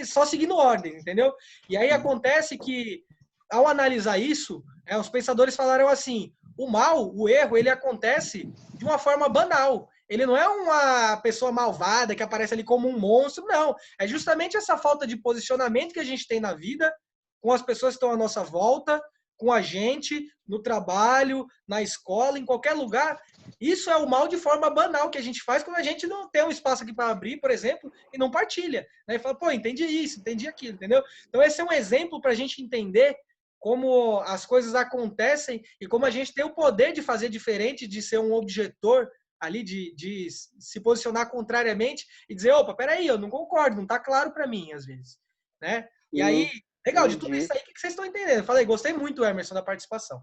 só seguindo ordem, entendeu? E aí acontece que, ao analisar isso, os pensadores falaram assim, o mal, o erro, ele acontece de uma forma banal. Ele não é uma pessoa malvada que aparece ali como um monstro, não. É justamente essa falta de posicionamento que a gente tem na vida, com as pessoas que estão à nossa volta, com a gente, no trabalho, na escola, em qualquer lugar. Isso é o mal de forma banal que a gente faz quando a gente não tem um espaço aqui para abrir, por exemplo, e não partilha. Né? E fala, pô, entendi isso, entendi aquilo, entendeu? Então esse é um exemplo para a gente entender como as coisas acontecem e como a gente tem o poder de fazer diferente, de ser um objetor ali, de se posicionar contrariamente e dizer, opa, peraí, eu não concordo, não está claro para mim, às vezes. Né? E aí, legal, de tudo isso aí, o que vocês estão entendendo? Falei, gostei muito, Emerson, da participação.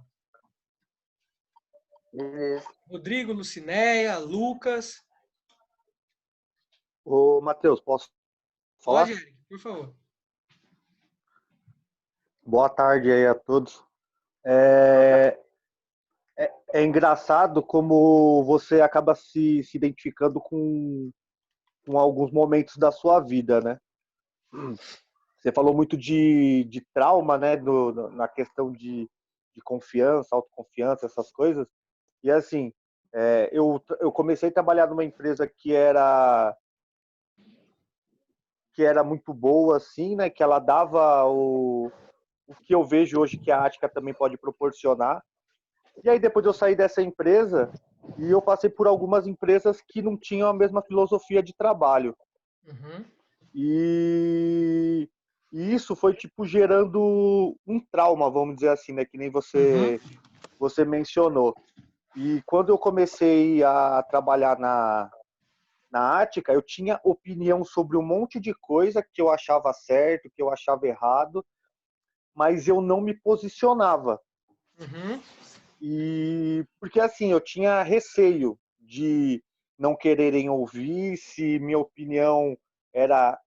Beleza. Rodrigo, Lucinéia, Lucas. Ô, Matheus, posso falar? Pode, Eric, por favor. Boa tarde aí a todos. É, é engraçado como você acaba se identificando com alguns momentos da sua vida, né? Você falou muito de trauma, né? Na questão de confiança, autoconfiança, essas coisas. E assim, eu comecei a trabalhar numa empresa que era muito boa, assim, né? Que ela dava o que eu vejo hoje que a Ática também pode proporcionar. E aí depois eu saí dessa empresa e eu passei por algumas empresas que não tinham a mesma filosofia de trabalho. Uhum. E isso foi tipo gerando um trauma, vamos dizer assim, né? Que nem você mencionou. E quando eu comecei a trabalhar na Ática, eu tinha opinião sobre um monte de coisa que eu achava certo, que eu achava errado, mas eu não me posicionava. Uhum. E porque assim, eu tinha receio de não quererem ouvir se minha opinião era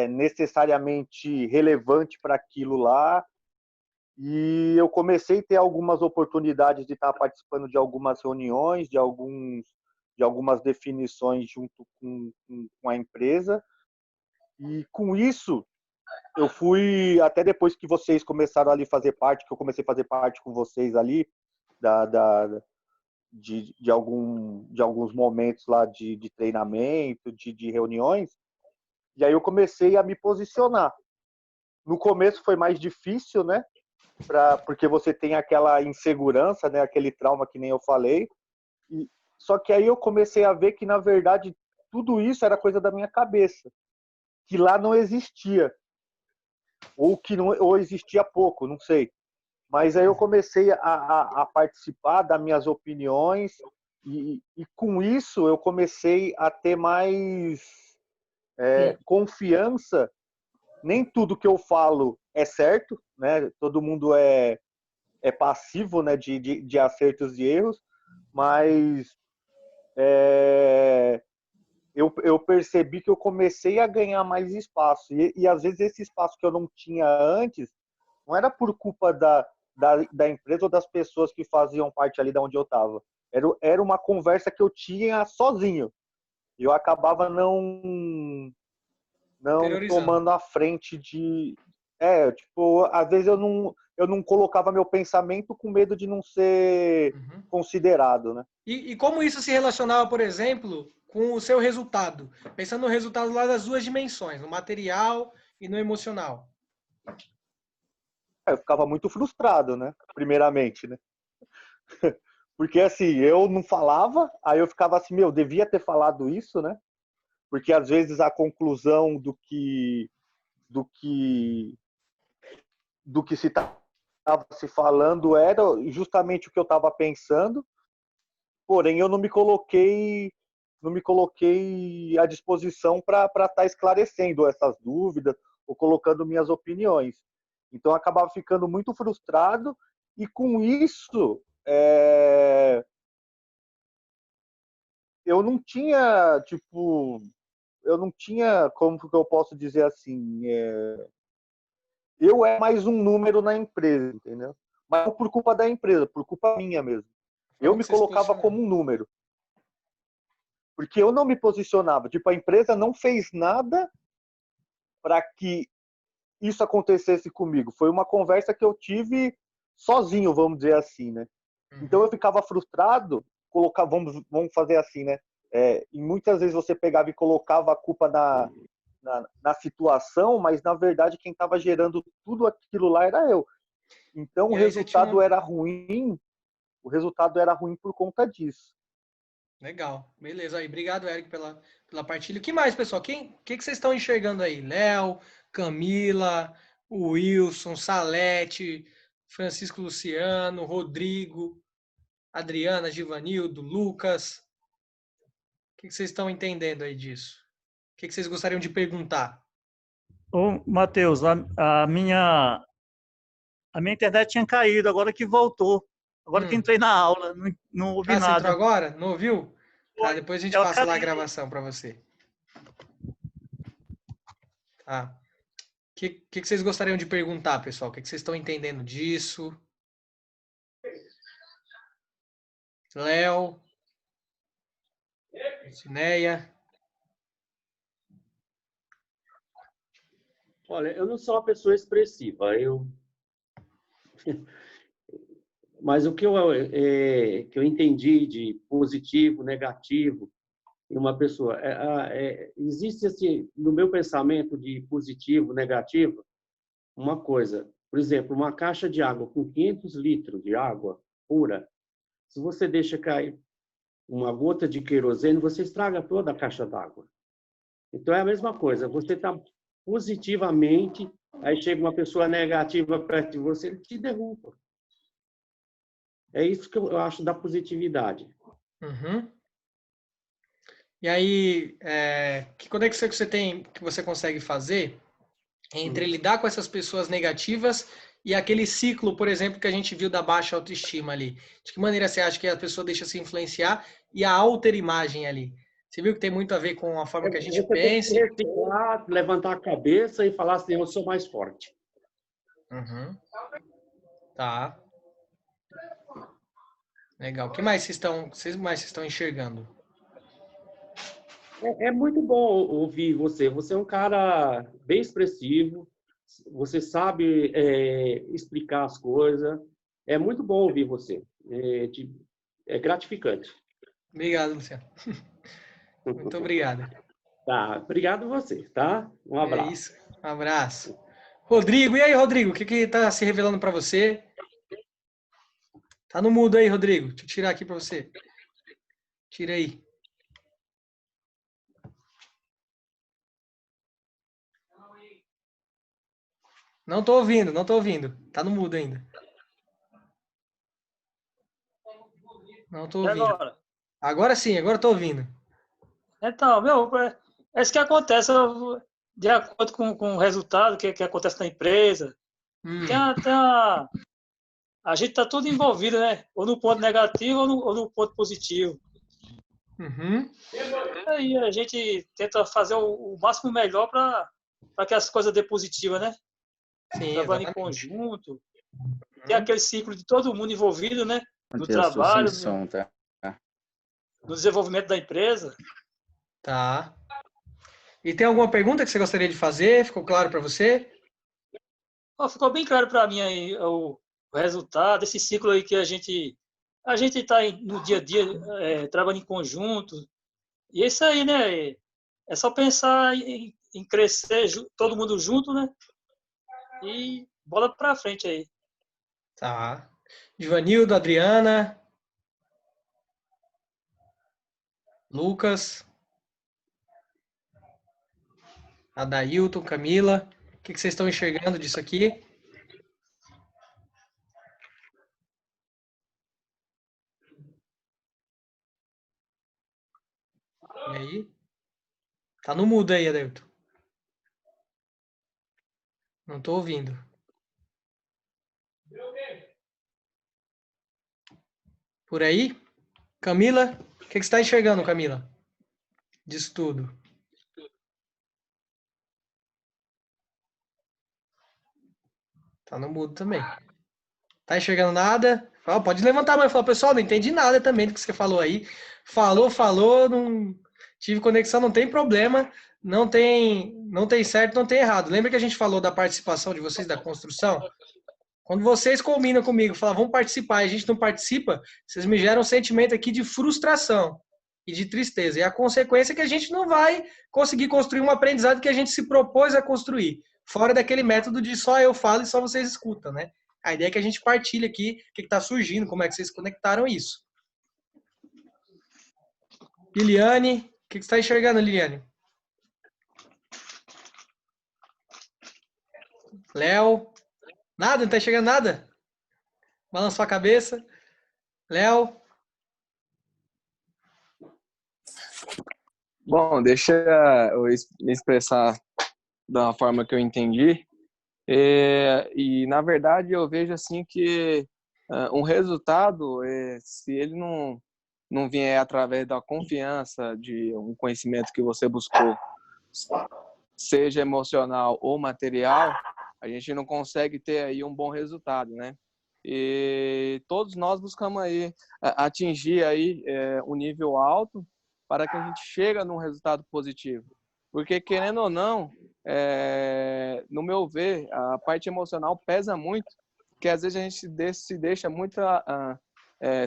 necessariamente relevante para aquilo lá. E eu comecei a ter algumas oportunidades de estar participando de algumas reuniões, de algumas definições junto com a empresa. E com isso, eu fui, até depois que vocês começaram ali a fazer parte, que eu comecei a fazer parte com vocês ali, de alguns momentos lá de treinamento, de reuniões, e aí eu comecei a me posicionar. No começo foi mais difícil, né? Porque você tem aquela insegurança, né? Aquele trauma que nem eu falei. Só que aí eu comecei a ver que, na verdade, tudo isso era coisa da minha cabeça. Que lá não existia. Ou existia pouco, não sei. Mas aí eu comecei a participar das minhas opiniões e com isso eu comecei a ter mais confiança. Nem tudo que eu falo é certo, né? Todo mundo é passivo, né? De acertos e erros, mas eu percebi que eu comecei a ganhar mais espaço. E às vezes esse espaço que eu não tinha antes não era por culpa da empresa ou das pessoas que faziam parte ali de onde eu estava. Era uma conversa que eu tinha sozinho. Eu acabava não tomando a frente de... tipo, às vezes eu não colocava meu pensamento com medo de não ser considerado, né? E como isso se relacionava, por exemplo, com o seu resultado? Pensando no resultado lá das duas dimensões, no material e no emocional. Eu ficava muito frustrado, né? Primeiramente, né? Porque assim, eu não falava, aí eu ficava assim, devia ter falado isso, né? Porque às vezes a conclusão do que se estava se falando era justamente o que eu estava pensando, porém eu não me coloquei à disposição para estar esclarecendo essas dúvidas ou colocando minhas opiniões. Então eu acabava ficando muito frustrado e com isso eu não tinha, tipo, como que eu posso dizer assim, eu é mais um número na empresa, entendeu? Mas não por culpa da empresa, por culpa minha mesmo. Eu me colocava como um número. Porque eu não me posicionava. Tipo, a empresa não fez nada para que isso acontecesse comigo. Foi uma conversa que eu tive sozinho, vamos dizer assim, né? Então eu ficava frustrado, vamos fazer assim, né? E muitas vezes você pegava e colocava a culpa na situação, mas na verdade quem estava gerando tudo aquilo lá era eu. Então E aí você tinha o resultado era ruim por conta disso. Legal, beleza aí. Obrigado, Eric, pela partilha. O que mais, pessoal? Que vocês estão enxergando aí? Léo, Camila, o Wilson, Salete, Francisco Luciano, Rodrigo, Adriana, Givanildo, Lucas. O que vocês estão entendendo aí disso? O que vocês gostariam de perguntar? Ô, Matheus, a minha internet tinha caído, agora que voltou. Agora que entrei na aula, não ouvi Você entrou nada. agora? Não ouviu? Tá, depois a gente Eu passa lá a acabei. gravação para você. Tá. O que vocês gostariam de perguntar, pessoal? O que vocês estão entendendo disso? Léo, Cineia. Olha, eu não sou uma pessoa expressiva, mas o que eu entendi de positivo, negativo em uma pessoa, existe assim, no meu pensamento de positivo, negativo, uma coisa, por exemplo, uma caixa de água com 500 litros de água pura, se você deixa cair uma gota de querosene, você estraga toda a caixa d'água. Então é a mesma coisa, você está positivamente, aí chega uma pessoa negativa perto de você, ele te derruba. É isso que eu acho da positividade. Uhum. E aí, que conexão que você tem, que você consegue fazer entre lidar com essas pessoas negativas e aquele ciclo, por exemplo, que a gente viu da baixa autoestima ali? De que maneira você acha que a pessoa deixa se influenciar e a autoimagem ali? Você viu que tem muito a ver com a forma que a gente Você tem pensa? que reciclar, levantar a cabeça e falar assim, eu sou mais forte. Uhum. Tá. Legal. O que mais vocês estão enxergando? É muito bom ouvir você. Você é um cara bem expressivo, você sabe explicar as coisas. É muito bom ouvir você. É gratificante. Obrigado, Luciano. Muito obrigado. Tá, obrigado a você, tá? Um É abraço. isso. Um abraço. Rodrigo, e aí, Rodrigo? O que está se revelando para você? Tá no mudo aí, Rodrigo. Deixa eu tirar aqui para você. Tira aí. Não tô ouvindo, não tô ouvindo. Tá no mudo ainda. Não tô E ouvindo. agora? Agora sim, agora tô ouvindo. Então, é isso que acontece de acordo com o resultado que acontece na empresa. A gente está tudo envolvido, né? Ou no ponto negativo ou no ponto positivo. Uhum. Aí a gente tenta fazer o máximo melhor para que as coisas dê positiva, né? Sim, Trabalhar em exatamente. conjunto. Tem aquele ciclo de todo mundo envolvido, né? No Matheus, tô sem trabalho, som, tá? no desenvolvimento da empresa. Tá. E tem alguma pergunta que você gostaria de fazer? Ficou claro para você? Ficou bem claro para mim aí o resultado, esse ciclo aí que a gente está no dia a dia trabalhando em conjunto. E é isso aí, né? É só pensar em crescer todo mundo junto, né? E bola para frente aí. Tá. Ivanildo, Adriana, Lucas, Adailton, Camila. O que vocês estão enxergando disso aqui? E aí? Tá no mudo aí, Adailton. Não tô ouvindo. Por aí? Camila? O que você está enxergando, Camila? Disso tudo. Tá no mudo também. Tá enxergando nada? Pode levantar a mão e falar, pessoal, não entendi nada também do que você falou aí. Falou, não tive conexão, não tem problema. não tem certo, não tem errado. Lembra que a gente falou da participação de vocês da construção? Quando vocês combinam comigo, falam, vamos participar, e a gente não participa, vocês me geram um sentimento aqui de frustração e de tristeza. E a consequência é que a gente não vai conseguir construir um aprendizado que a gente se propôs a construir, fora daquele método de só eu falo e só vocês escutam, né? A ideia é que a gente partilhe aqui o que está surgindo, como é que vocês conectaram isso. Liliane, o que você está enxergando, Liliane? Léo, nada? Não está enxergando nada? Balançou a cabeça. Léo? Bom, deixa eu me expressar da forma que eu entendi. E na verdade, eu vejo assim que um resultado, se ele não vier através da confiança de um conhecimento que você buscou, seja emocional ou material, a gente não consegue ter aí um bom resultado, né? E todos nós buscamos aí atingir aí um nível alto para que a gente chegue num resultado positivo. Porque, querendo ou não, no meu ver, a parte emocional pesa muito, porque às vezes a gente se deixa muito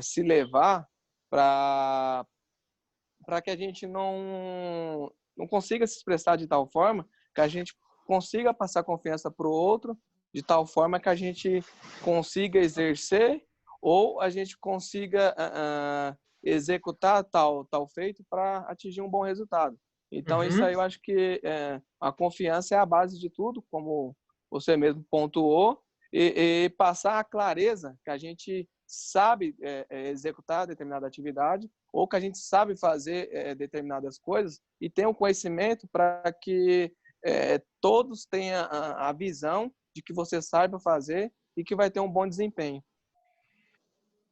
se levar para que a gente não consiga se expressar de tal forma que a gente consiga passar confiança para o outro, de tal forma que a gente consiga exercer ou a gente consiga executar tal feito para atingir um bom resultado. Então, isso aí eu acho que a confiança é a base de tudo, como você mesmo pontuou, e passar a clareza que a gente sabe executar determinada atividade ou que a gente sabe fazer determinadas coisas e tem um conhecimento para que todos tenham a visão de que você saiba fazer e que vai ter um bom desempenho.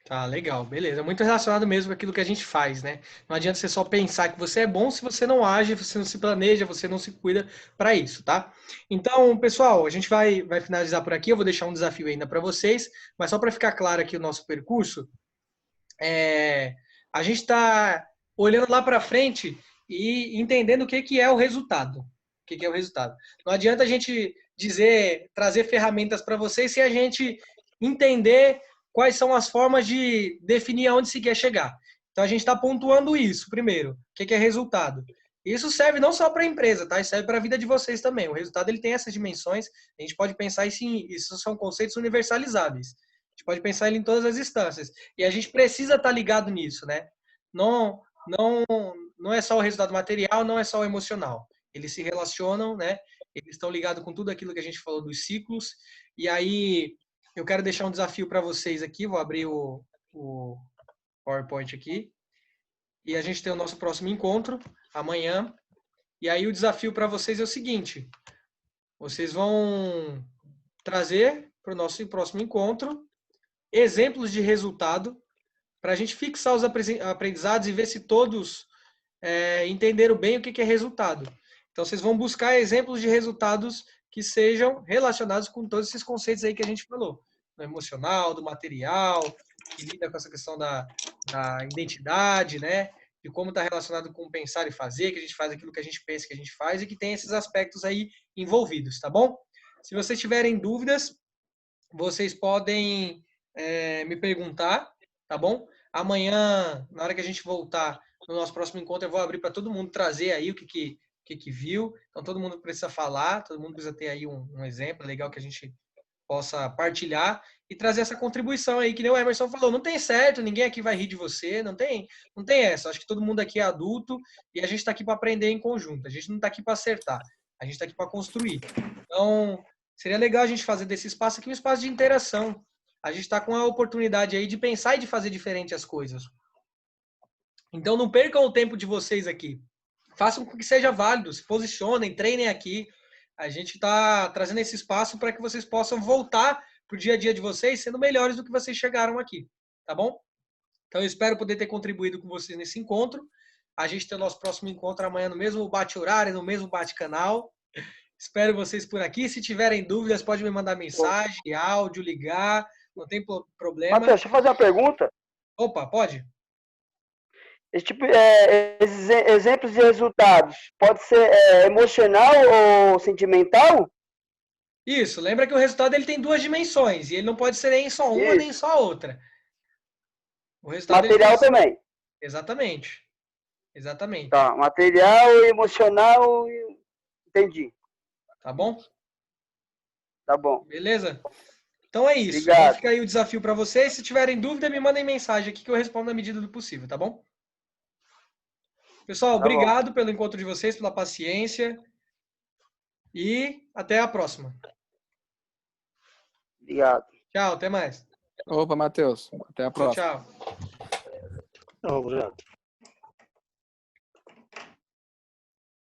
Tá, legal, beleza. Muito relacionado mesmo com aquilo que a gente faz, né? Não adianta você só pensar que você é bom se você não age, você não se planeja, você não se cuida para isso, tá? Então, pessoal, a gente vai finalizar por aqui. Eu vou deixar um desafio ainda para vocês, mas só para ficar claro aqui o nosso percurso, a gente está olhando lá para frente e entendendo o que é o resultado. O que é o resultado? Não adianta a gente trazer ferramentas para vocês se a gente entender quais são as formas de definir aonde se quer chegar. Então, a gente está pontuando isso primeiro. O que é resultado? Isso serve não só para a empresa, tá? Isso serve para a vida de vocês também. O resultado ele tem essas dimensões. A gente pode pensar isso são conceitos universalizáveis. A gente pode pensar ele em todas as instâncias. E a gente precisa estar ligado nisso, né? Não é só o resultado material, não é só o emocional. Eles se relacionam, né? Eles estão ligados com tudo aquilo que a gente falou dos ciclos. E aí, eu quero deixar um desafio para vocês aqui. Vou abrir o PowerPoint aqui. E a gente tem o nosso próximo encontro amanhã. E aí o desafio para vocês é o seguinte. Vocês vão trazer para o nosso próximo encontro exemplos de resultado para a gente fixar os aprendizados e ver se todos entenderam bem o que é resultado. Então, vocês vão buscar exemplos de resultados que sejam relacionados com todos esses conceitos aí que a gente falou. Do emocional, do material, que lida com essa questão da identidade, né? De como está relacionado com pensar e fazer, que a gente faz aquilo que a gente pensa que a gente faz e que tem esses aspectos aí envolvidos, tá bom? Se vocês tiverem dúvidas, vocês podem me perguntar, tá bom? Amanhã, na hora que a gente voltar no nosso próximo encontro, eu vou abrir para todo mundo trazer aí o que viu. Então, todo mundo precisa falar, todo mundo precisa ter aí um exemplo legal que a gente possa partilhar e trazer essa contribuição aí, que nem o Emerson falou. Não tem certo, ninguém aqui vai rir de você, não tem essa. Acho que todo mundo aqui é adulto e a gente está aqui para aprender em conjunto. A gente não está aqui para acertar, a gente está aqui para construir. Então, seria legal a gente fazer desse espaço aqui um espaço de interação. A gente está com a oportunidade aí de pensar e de fazer diferente as coisas. Então, não percam o tempo de vocês aqui. Façam com que seja válido, se posicionem, treinem aqui. A gente está trazendo esse espaço para que vocês possam voltar para o dia a dia de vocês sendo melhores do que vocês chegaram aqui, tá bom? Então, eu espero poder ter contribuído com vocês nesse encontro. A gente tem o nosso próximo encontro amanhã no mesmo bate-horário, no mesmo bate-canal. Espero vocês por aqui. Se tiverem dúvidas, pode me mandar mensagem, áudio, ligar. Não tem problema. Matheus, deixa eu fazer uma pergunta. Opa, pode? Esse tipo, esses exemplos de resultados, pode ser emocional ou sentimental? Isso, lembra que o resultado ele tem duas dimensões, e ele não pode ser nem só uma, nem Isso. só a outra. O resultado ele Material tem... também. Exatamente. Exatamente. Tá, material, emocional, entendi. Tá bom? Tá bom. Beleza? Então é isso. Obrigado. Então fica aí o desafio para vocês. Se tiverem dúvida, me mandem mensagem aqui que eu respondo na medida do possível, tá bom? Pessoal, Tá bom. obrigado pelo encontro de vocês, pela paciência. E até a próxima. Obrigado. Tchau, até mais. Opa, Matheus. Até a Tchau, próxima. tchau. Obrigado.